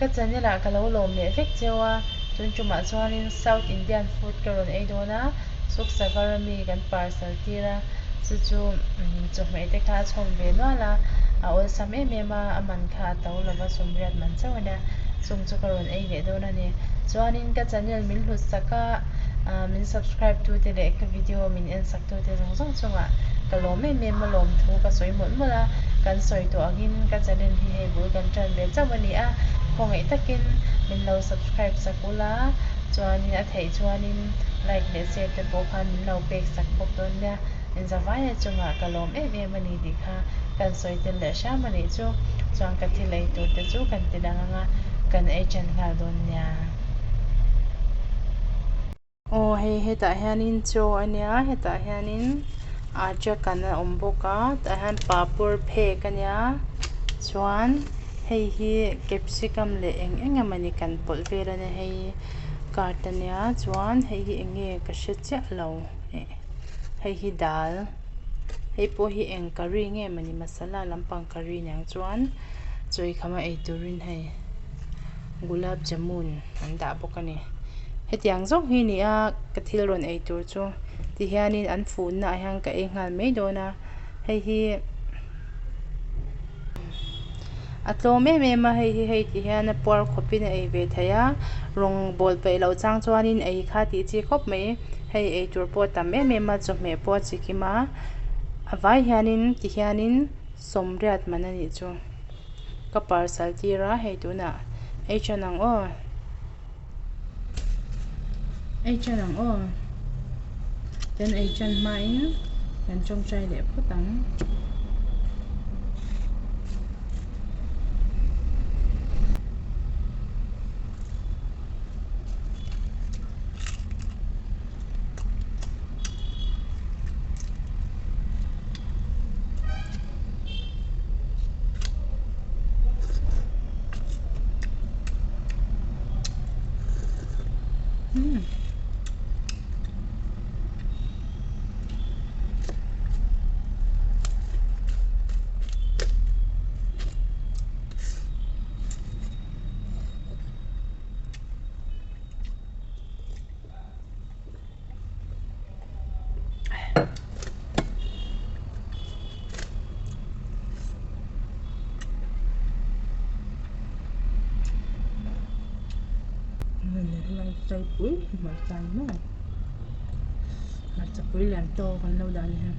ka chani la ka lo lom le vek chewa chun chuma chuanin South Indian food ka ron ei dona suk savarami kan parcel tira chu chu chu mai te kha chhom ve no la a ol sam em em a man kha to lova somriat man chawana chung chu ka ron ei ve dona ni chuanin ka channel min hlut saka min subscribe tu te le ka video min en sak tu te zong zong chunga ka lom em em malom thu ka soi mon mola kan soi to angin ka channel hi he bul kan tran ve chawani a khongai takin min lo subscribe sakula chuanin a thei chuanin like le share te pawh khan min lo pek sak pawh ton nia in zawai chunga ka lom em em ani dikha kan soi tel le sha mani chu chuan ka thilei tur te chu kan ti danga kan ei chan ngal don nia oh hei hetah hianin chaw ania hetah hianin acha kan a awm bawk a tah hian papur phek ania chuan hei hi capsicum leh eng engemawni kan pawlh vel ania hei cart ania chuan hei hi enge ka hre chiah lo hei hi dal hei pawh hi eng curry nge mani masala lampang curry niang chuan chawi khama ei turin hei gulab jamun an dah bawk ani hetiang zawk hi ni a ka thil ron ei tur chu ti hianin an fun na hian ka ei ngal mai dawna hei hi a tlawm em em a hei ti hian a puar khawpin a ei ve theia rawng bawl paih lo chang chuanin ei kha tih chi khawp mai hei ei tur pawh tam em em a chawhmeh pawh chi kim a a vai hianin ti hianin somriat man ani chu ka parcel tira hei tuna ei thanang aw ten ei chan hmain kan chong trai leh phutang trai pui mà trai nó mà chặt pui làm to còn lâu đời ha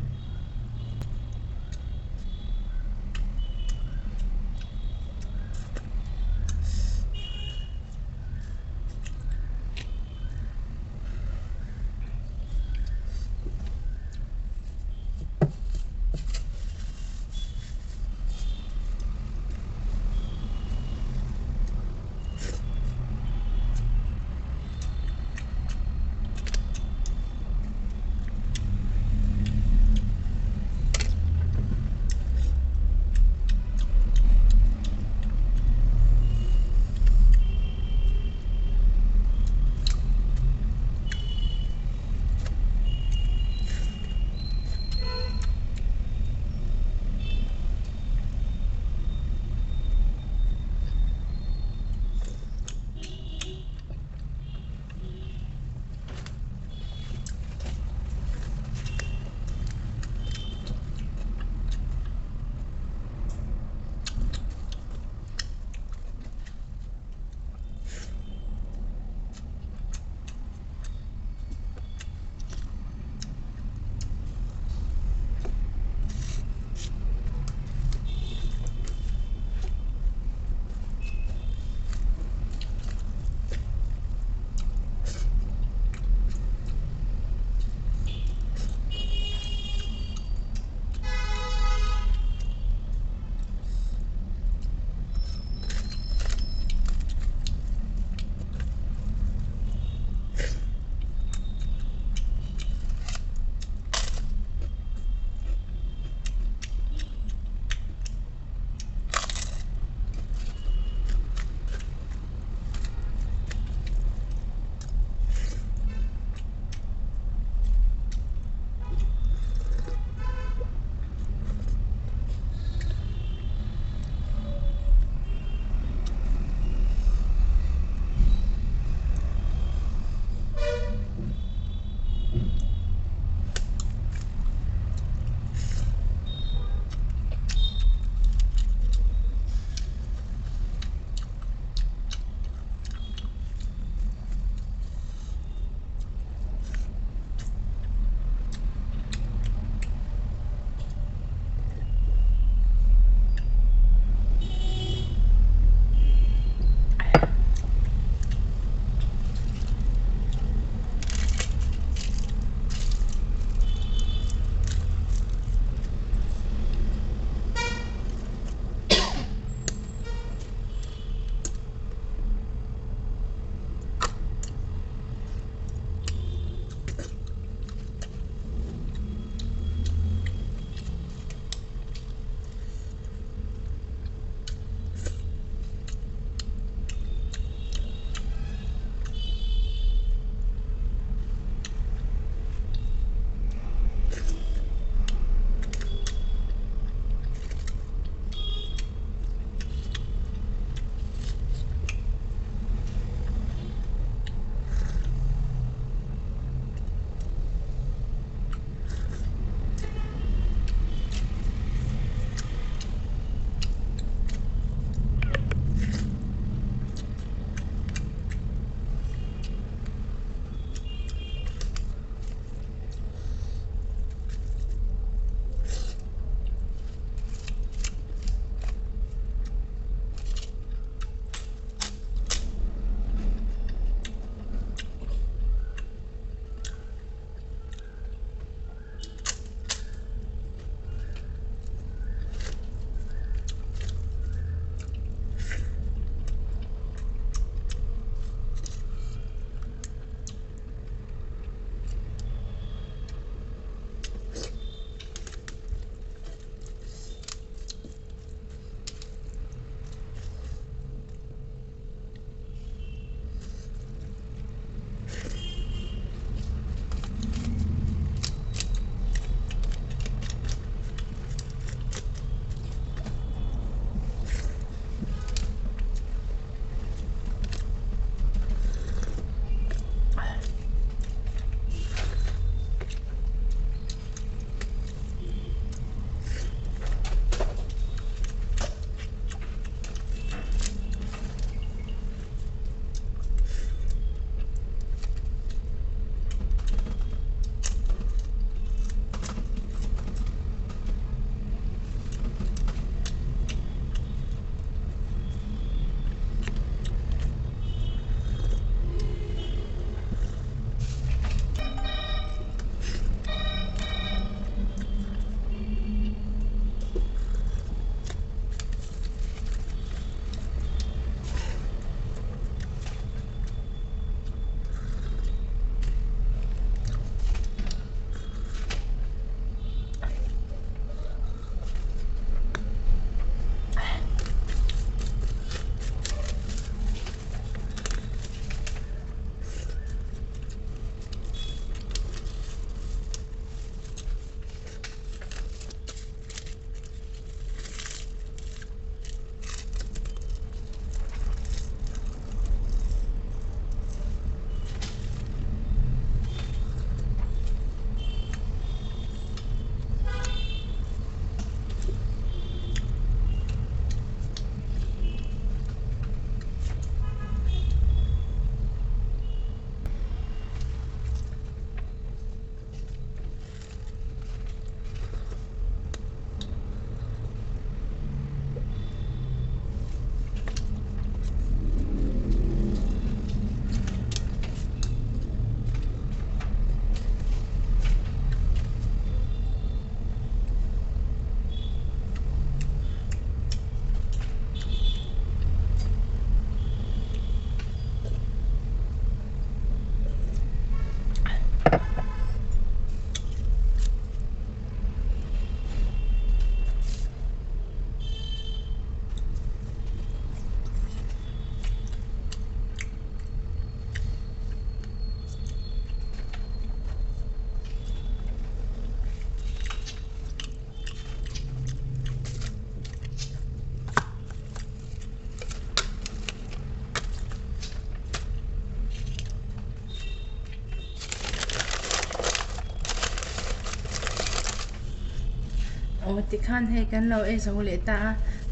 ti khan he kan lo e zo le ta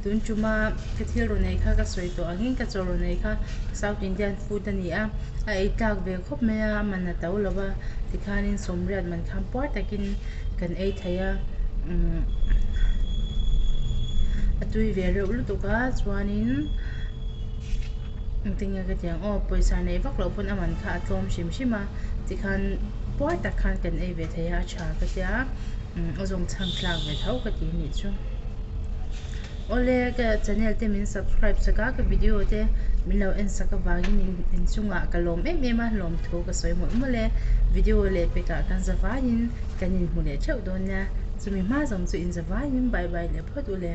tun chuma ka thil ro nei kha ka soi to angin ka chor ro nei kha South Indian food ani a ai tak ve khop me a man na to lo ba ti khan in somriat man kham por takin kan ei thaya atui ve ro lu to ka chuanin tinga ka tiang poisa nei vak lo pun aman kha atlom shim shima ti khan por tak khan kan ei ve thaya cha ka tia ozong chang tlang ve thau ka ti ni chu ole ka channel te min subscribe saka ka video te min lo en saka wangin in chunga kalom ma lom tho ka soi mo le video le pe ka kan zawain kanin hule cheu don na chumi ma zong chu in zawain bye bye le phot ule